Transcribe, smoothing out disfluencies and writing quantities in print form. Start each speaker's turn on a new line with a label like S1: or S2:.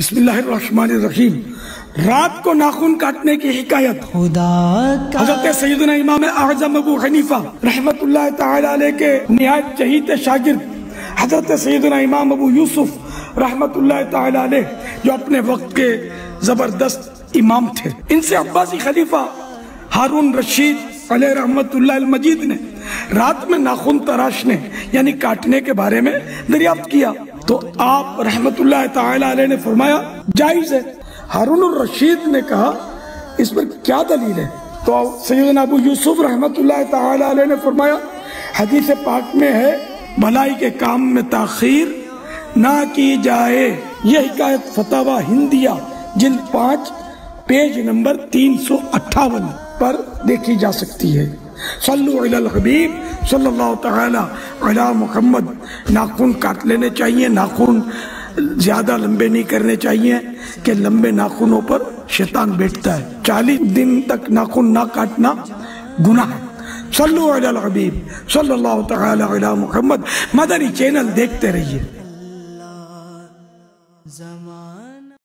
S1: بسم اللہ الرحمن الرحیم۔ رات کو ناخن کاٹنے کی حکایت حضرت سیدنا امام اعظم ابو حنیفہ رحمت اللہ تعالی علیہ کے نہایت چہیت شاگرد حضرت سیدنا امام ابو یوسف رحمت اللہ تعالی علیہ جو اپنے وقت کے زبردست امام تھے، ان سے عباسی خلیفہ ہارون رشید علیہ رحمت اللہ المجید نے رات میں ناخن تراشنے یعنی کاٹنے کے بارے میں دریافت کیا تو آپ رحمت اللہ تعالی علیہ نے فرمایا جائز ہے۔ ہارون الرشید نے کہا اس پر کیا دلیل ہے؟ تو سیدنا ابو یوسف رحمت اللہ تعالی علیہ نے فرمایا حدیث پاک میں ہے بھلائی کے کام میں تاخیر نہ کی جائے۔ یہ حکایت فتاوی ہندیہ جلد 5 پیج نمبر 358 پر دیکھی جا سکتی ہے۔ صلو علی الحبیب صلی اللہ تعالی علی محمد۔ ناخن کاٹ لینے چاہیے، ناخن زیادہ لمبے نہیں کرنے چاہیے کہ لمبے ناخنوں پر شیطان بیٹھتا ہے۔ 40 دن تک ناخن نہ کاٹنا گناہ ہے۔ صلو علی الحبیب صلی اللہ تعالی علی محمد۔ مدنی چینل دیکھتے رہیے۔